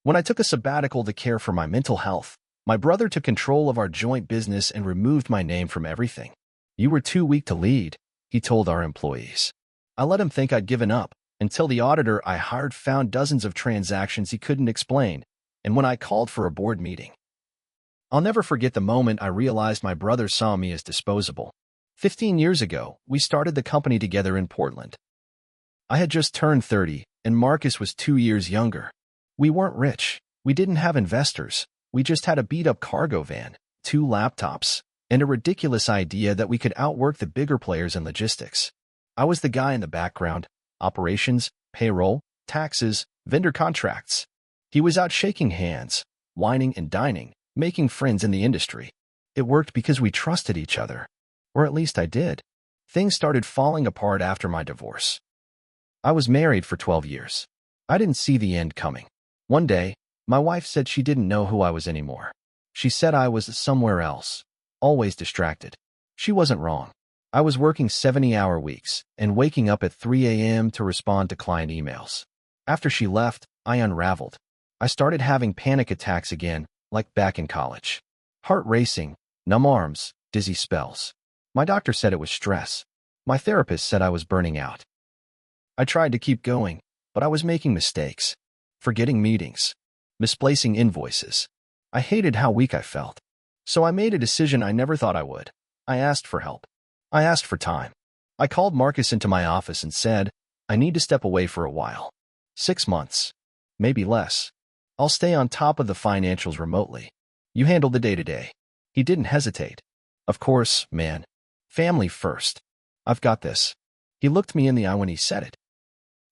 When I took a sabbatical to care for my mental health, my brother took control of our joint business and removed my name from everything. "You were too weak to lead," he told our employees. I let him think I'd given up, until the auditor I hired found dozens of transactions he couldn't explain, and when I called for a board meeting. I'll never forget the moment I realized my brother saw me as disposable. 15 years ago, we started the company together in Portland. I had just turned 30, and Marcus was 2 years younger. We weren't rich. We didn't have investors. We just had a beat-up cargo van, 2 laptops, and a ridiculous idea that we could outwork the bigger players in logistics. I was the guy in the background: operations, payroll, taxes, vendor contracts. He was out shaking hands, whining and dining, making friends in the industry. It worked because we trusted each other. Or at least I did. Things started falling apart after my divorce. I was married for 12 years. I didn't see the end coming. One day, my wife said she didn't know who I was anymore. She said I was somewhere else, always distracted. She wasn't wrong. I was working 70-hour weeks and waking up at 3 a.m. to respond to client emails. After she left, I unraveled. I started having panic attacks again, like back in college. Heart racing, numb arms, dizzy spells. My doctor said it was stress. My therapist said I was burning out. I tried to keep going, but I was making mistakes, forgetting meetings, misplacing invoices. I hated how weak I felt. So I made a decision I never thought I would. I asked for help. I asked for time. I called Marcus into my office and said, "I need to step away for a while. 6 months. Maybe less. I'll stay on top of the financials remotely. You handle the day-to-day." He didn't hesitate. "Of course, man. Family first. I've got this." He looked me in the eye when he said it.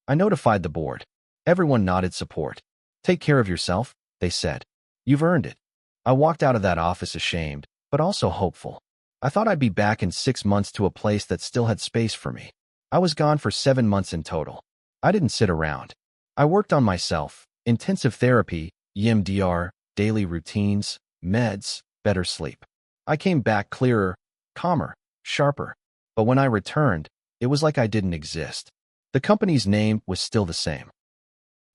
I notified the board. Everyone nodded support. "Take care of yourself," they said. "You've earned it." I walked out of that office ashamed, but also hopeful. I thought I'd be back in 6 months to a place that still had space for me. I was gone for 7 months in total. I didn't sit around. I worked on myself: intensive therapy, EMDR, daily routines, meds, better sleep. I came back clearer, calmer, sharper. But when I returned, it was like I didn't exist. The company's name was still the same.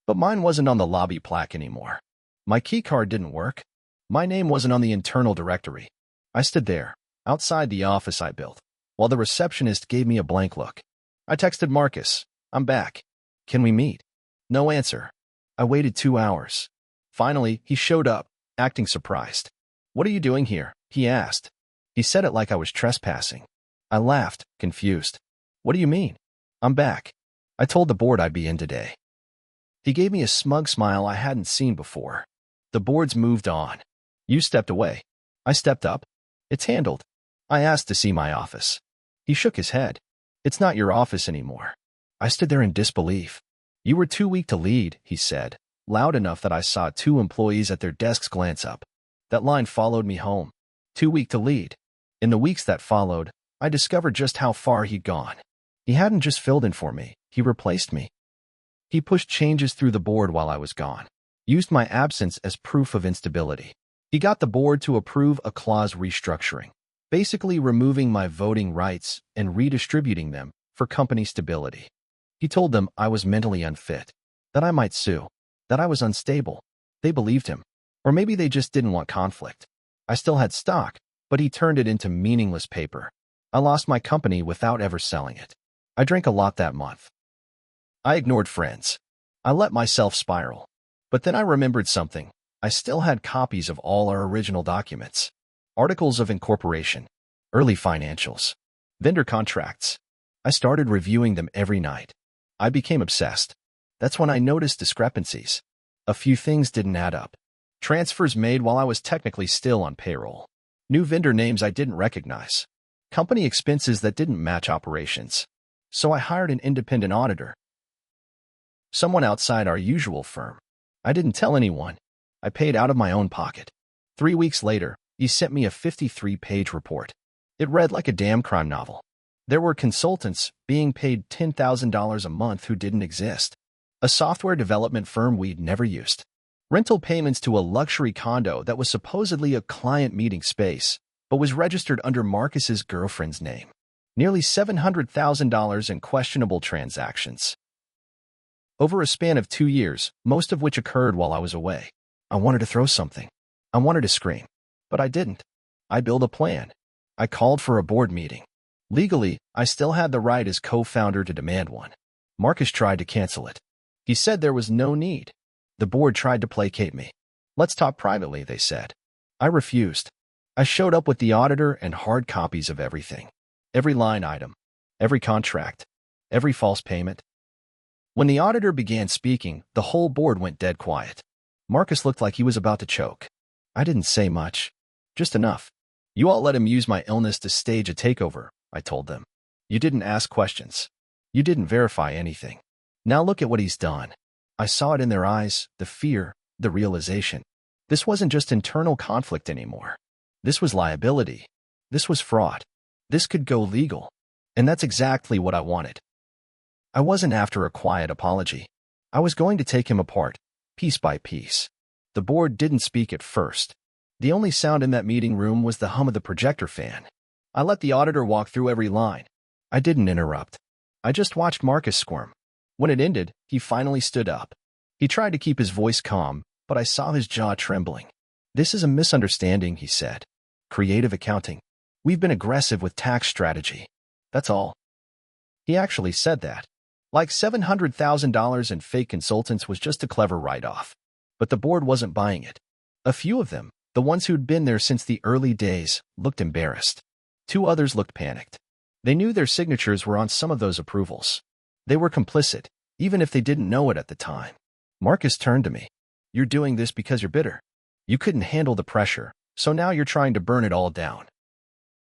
But mine wasn't on the lobby plaque anymore. My key card didn't work. My name wasn't on the internal directory. I stood there, outside the office I built, while the receptionist gave me a blank look. I texted Marcus, "I'm back. Can we meet?" No answer. I waited 2 hours. Finally, he showed up, acting surprised. "What are you doing here?" he asked. He said it like I was trespassing. I laughed, confused. "What do you mean?" "I'm back. I told the board I'd be in today." He gave me a smug smile I hadn't seen before. "The board's moved on. You stepped away." I stepped up. "It's handled." I asked to see my office. He shook his head. "It's not your office anymore." I stood there in disbelief. "You were too weak to lead," he said, loud enough that I saw 2 employees at their desks glance up. That line followed me home. Too weak to lead. In the weeks that followed, I discovered just how far he'd gone. He hadn't just filled in for me, he replaced me. He pushed changes through the board while I was gone, used my absence as proof of instability. He got the board to approve a clause restructuring, basically removing my voting rights and redistributing them for company stability. He told them I was mentally unfit, that I might sue, that I was unstable. They believed him. Or maybe they just didn't want conflict. I still had stock, but he turned it into meaningless paper. I lost my company without ever selling it. I drank a lot that month. I ignored friends. I let myself spiral. But then I remembered something. I still had copies of all our original documents. Articles of incorporation, early financials, vendor contracts. I started reviewing them every night. I became obsessed. That's when I noticed discrepancies. A few things didn't add up. Transfers made while I was technically still on payroll. New vendor names I didn't recognize. Company expenses that didn't match operations. So I hired an independent auditor. Someone outside our usual firm. I didn't tell anyone. I paid out of my own pocket. 3 weeks later, he sent me a 53-page report. It read like a damn crime novel. There were consultants being paid $10,000 a month who didn't exist. A software development firm we'd never used. Rental payments to a luxury condo that was supposedly a client meeting space, but was registered under Marcus's girlfriend's name. Nearly $700,000 in questionable transactions. over a span of 2 years, most of which occurred while I was away. I wanted to throw something. I wanted to scream. But I didn't. I built a plan. I called for a board meeting. Legally, I still had the right as co-founder to demand one. Marcus tried to cancel it. He said there was no need. The board tried to placate me. Let's talk privately, they said. I refused. I showed up with the auditor and hard copies of everything. Every line item. Every contract. Every false payment. When the auditor began speaking, the whole board went dead quiet. Marcus looked like he was about to choke. I didn't say much. Just enough. You all let him use my illness to stage a takeover, I told them. You didn't ask questions. You didn't verify anything. Now look at what he's done. I saw it in their eyes, the fear, the realization. This wasn't just internal conflict anymore. This was liability. This was fraud. This could go legal. And that's exactly what I wanted. I wasn't after a quiet apology. I was going to take him apart, piece by piece. The board didn't speak at first. The only sound in that meeting room was the hum of the projector fan. I let the auditor walk through every line. I didn't interrupt. I just watched Marcus squirm. When it ended, he finally stood up. He tried to keep his voice calm, but I saw his jaw trembling. This is a misunderstanding, he said. Creative accounting. We've been aggressive with tax strategy. That's all. He actually said that. Like $700,000 in fake consultants was just a clever write-off. But the board wasn't buying it. A few of them, the ones who'd been there since the early days, looked embarrassed. 2 others looked panicked. They knew their signatures were on some of those approvals. They were complicit, even if they didn't know it at the time. Marcus turned to me. You're doing this because you're bitter. You couldn't handle the pressure, so now you're trying to burn it all down.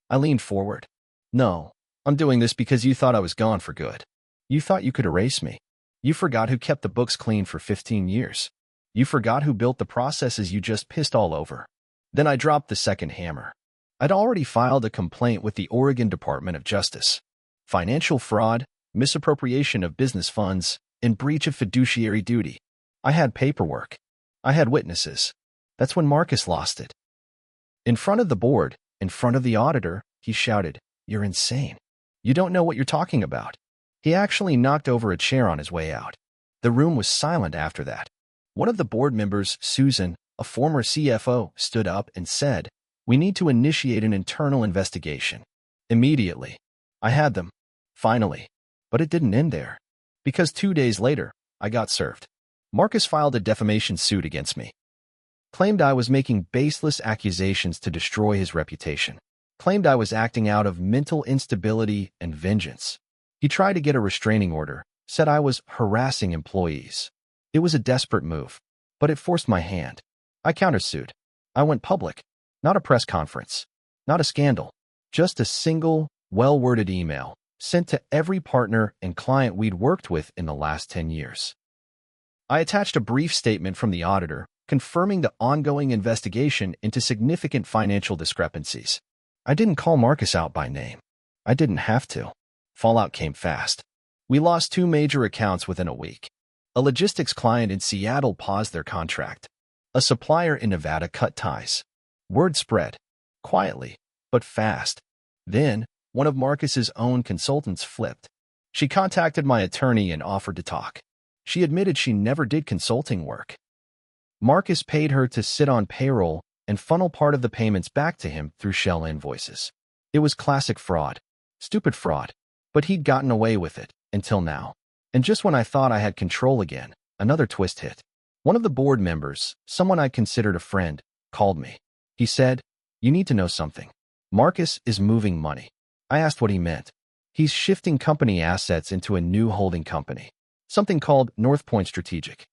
I leaned forward. No, I'm doing this because you thought I was gone for good. You thought you could erase me. You forgot who kept the books clean for 15 years. You forgot who built the processes you just pissed all over. Then I dropped the second hammer. I'd already filed a complaint with the Oregon Department of Justice. Financial fraud, misappropriation of business funds, and breach of fiduciary duty. I had paperwork. I had witnesses. That's when Marcus lost it. In front of the board, in front of the auditor, he shouted, "You're insane. You don't know what you're talking about." He actually knocked over a chair on his way out. The room was silent after that. One of the board members, Susan, a former CFO, stood up and said, "We need to initiate an internal investigation." Immediately. I had them. Finally. But it didn't end there. Because 2 days later, I got served. Marcus filed a defamation suit against me. Claimed I was making baseless accusations to destroy his reputation. Claimed I was acting out of mental instability and vengeance. He tried to get a restraining order, said I was harassing employees. It was a desperate move, but it forced my hand. I countersued. I went public. Not a press conference. Not a scandal. Just a single, well-worded email sent to every partner and client we'd worked with in the last 10 years. I attached a brief statement from the auditor confirming the ongoing investigation into significant financial discrepancies. I didn't call Marcus out by name. I didn't have to. Fallout came fast. We lost 2 major accounts within a week. A logistics client in Seattle paused their contract. A supplier in Nevada cut ties. Word spread. Quietly, but fast. Then, one of Marcus's own consultants flipped. She contacted my attorney and offered to talk. She admitted she never did consulting work. Marcus paid her to sit on payroll and funnel part of the payments back to him through shell invoices. It was classic fraud. Stupid fraud. But he'd gotten away with it, until now. And just when I thought I had control again, another twist hit. One of the board members, someone I considered a friend, called me. He said, "You need to know something. Marcus is moving money." I asked what he meant. He's shifting company assets into a new holding company, something called North Point Strategic.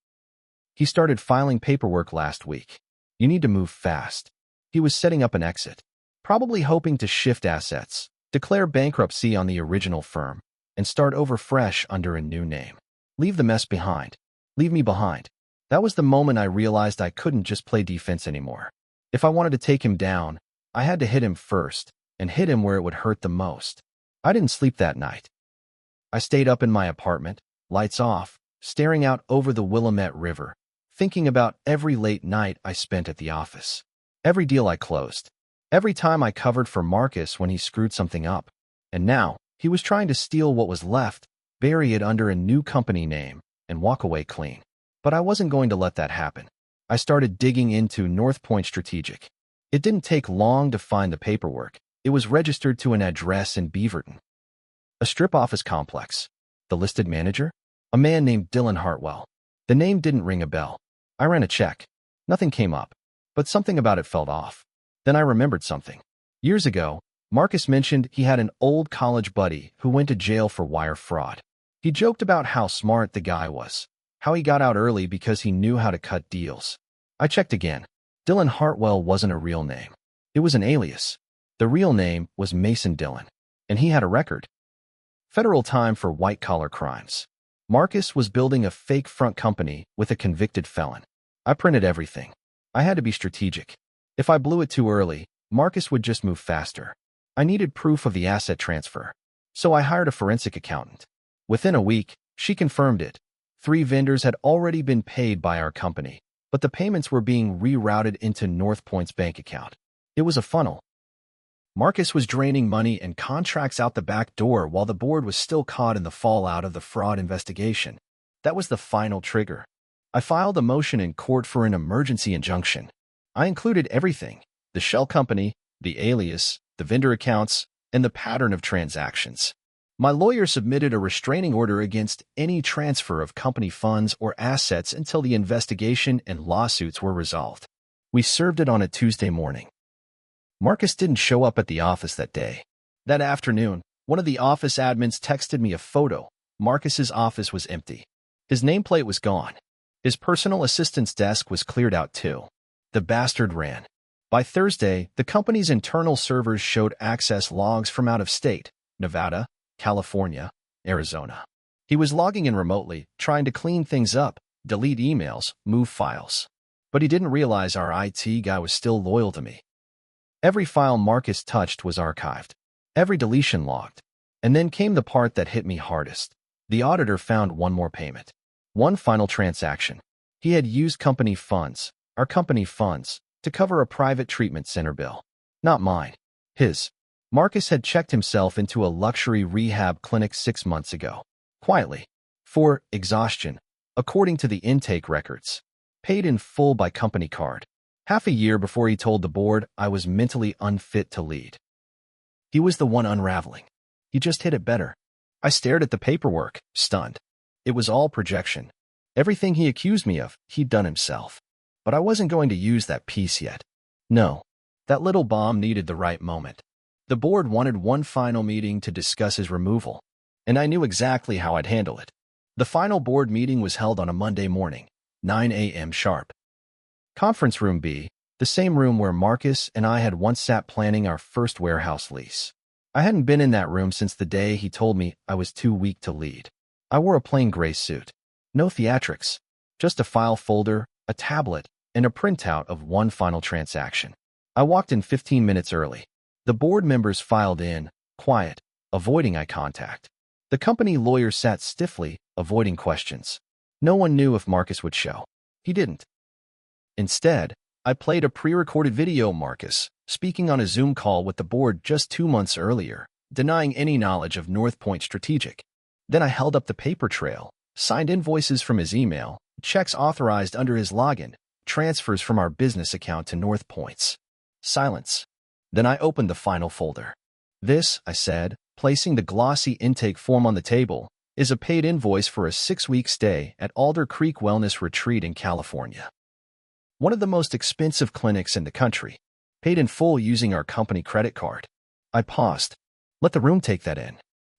He started filing paperwork last week. You need to move fast. He was setting up an exit, probably hoping to shift assets, declare bankruptcy on the original firm, and start over fresh under a new name. Leave the mess behind. Leave me behind. That was the moment I realized I couldn't just play defense anymore. If I wanted to take him down, I had to hit him first, and hit him where it would hurt the most. I didn't sleep that night. I stayed up in my apartment, lights off, staring out over the Willamette River, thinking about every late night I spent at the office. Every deal I closed. Every time I covered for Marcus when he screwed something up. And now, he was trying to steal what was left, bury it under a new company name, and walk away clean. But I wasn't going to let that happen. I started digging into North Point Strategic. It didn't take long to find the paperwork. It was registered to an address in Beaverton, a strip office complex. The listed manager? A man named Dylan Hartwell. The name didn't ring a bell. I ran a check. Nothing came up, but something about it felt off. Then I remembered something. Years ago, Marcus mentioned he had an old college buddy who went to jail for wire fraud. He joked about how smart the guy was, how he got out early because he knew how to cut deals. I checked again. Dylan Hartwell wasn't a real name. It was an alias. The real name was Mason Dillon, and he had a record. Federal time for white-collar crimes. Marcus was building a fake front company with a convicted felon. I printed everything. I had to be strategic. If I blew it too early, Marcus would just move faster. I needed proof of the asset transfer, so I hired a forensic accountant. Within a week, she confirmed it. 3 vendors had already been paid by our company, but the payments were being rerouted into North Point's bank account. It was a funnel. Marcus was draining money and contracts out the back door while the board was still caught in the fallout of the fraud investigation. That was the final trigger. I filed a motion in court for an emergency injunction. I included everything: the shell company, the alias, the vendor accounts, and the pattern of transactions. My lawyer submitted a restraining order against any transfer of company funds or assets until the investigation and lawsuits were resolved. We served it on a Tuesday morning. Marcus didn't show up at the office that day. That afternoon, one of the office admins texted me a photo. Marcus's office was empty. His nameplate was gone. His personal assistant's desk was cleared out too. The bastard ran. By Thursday, the company's internal servers showed access logs from out of state: Nevada, California, Arizona. He was logging in remotely, trying to clean things up, delete emails, move files. But he didn't realize our IT guy was still loyal to me. Every file Marcus touched was archived, every deletion logged. And then came the part that hit me hardest. The auditor found one more payment. One final transaction. He had used company funds, our company funds, to cover a private treatment center bill. Not mine. His. Marcus had checked himself into a luxury rehab clinic 6 months ago. Quietly. For exhaustion, according to the intake records. Paid in full by company card. Half a year before he told the board I was mentally unfit to lead. He was the one unraveling. He just hit it better. I stared at the paperwork, stunned. It was all projection. Everything he accused me of, he'd done himself. But I wasn't going to use that piece yet. No. That little bomb needed the right moment. The board wanted one final meeting to discuss his removal, and I knew exactly how I'd handle it. The final board meeting was held on a Monday morning, 9 a.m. sharp. Conference Room B, the same room where Marcus and I had once sat planning our first warehouse lease. I hadn't been in that room since the day he told me I was too weak to lead. I wore a plain gray suit. No theatrics. Just a file folder, a tablet, and a printout of one final transaction. I walked in 15 minutes early. The board members filed in, quiet, avoiding eye contact. The company lawyer sat stiffly, avoiding questions. No one knew if Marcus would show. He didn't. Instead, I played a pre-recorded video of Marcus speaking on a Zoom call with the board just 2 months earlier, denying any knowledge of North Point Strategic. Then I held up the paper trail, signed invoices from his email, checks authorized under his login, transfers from our business account to North Point's. Silence. Then I opened the final folder. This, I said, placing the glossy intake form on the table, is a paid invoice for a 6-week stay at Alder Creek Wellness Retreat in California. One of the most expensive clinics in the country, paid in full using our company credit card. I paused. Let the room take that in.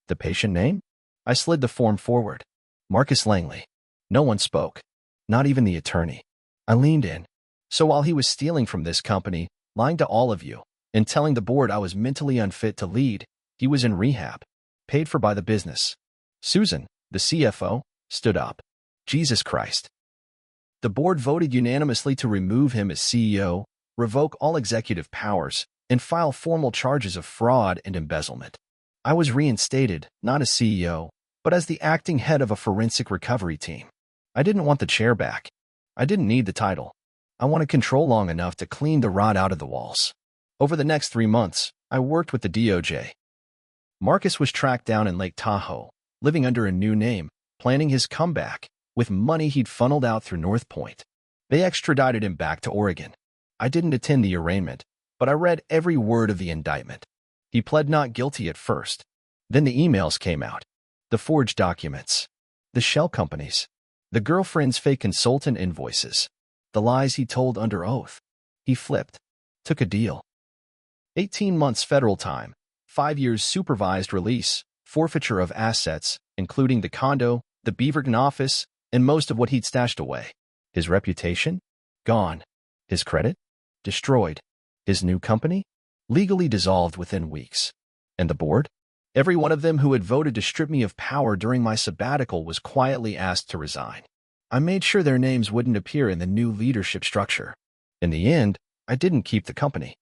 The patient name? I slid the form forward. Marcus Langley. No one spoke. Not even the attorney. I leaned in. So while he was stealing from this company, lying to all of you, and telling the board I was mentally unfit to lead, he was in rehab, paid for by the business. Susan, the CFO, stood up. Jesus Christ. The board voted unanimously to remove him as CEO, revoke all executive powers, and file formal charges of fraud and embezzlement. I was reinstated, not as CEO, but as the acting head of a forensic recovery team. I didn't want the chair back. I didn't need the title. I wanted control long enough to clean the rot out of the walls. Over the next 3 months, I worked with the DOJ. Marcus was tracked down in Lake Tahoe, living under a new name, planning his comeback, with money he'd funneled out through North Point. They extradited him back to Oregon. I didn't attend the arraignment, but I read every word of the indictment. He pled not guilty at first. Then the emails came out. The forged documents. The shell companies. The girlfriend's fake consultant invoices. The lies he told under oath. He flipped. Took a deal. 18 months federal time. 5 years supervised release. Forfeiture of assets, including the condo, the Beaverton office, and most of what he'd stashed away. His reputation? Gone. His credit? Destroyed. His new company? Legally dissolved within weeks. And the board? Every one of them who had voted to strip me of power during my sabbatical was quietly asked to resign. I made sure their names wouldn't appear in the new leadership structure. In the end, I didn't keep the company.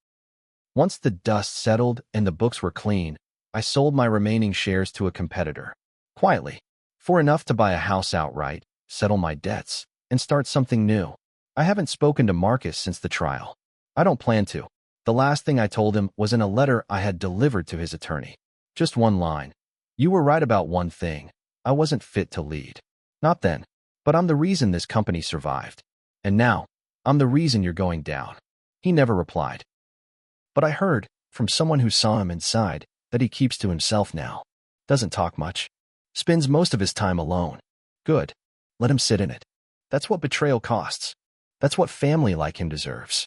Once the dust settled and the books were clean, I sold my remaining shares to a competitor. Quietly. For enough to buy a house outright, settle my debts, and start something new. I haven't spoken to Marcus since the trial. I don't plan to. The last thing I told him was in a letter I had delivered to his attorney. Just one line. You were right about one thing. I wasn't fit to lead. Not then. But I'm the reason this company survived. And now, I'm the reason you're going down. He never replied. But I heard, from someone who saw him inside, that he keeps to himself now. Doesn't talk much. Spends most of his time alone. Good. Let him sit in it. That's what betrayal costs. That's what family like him deserves.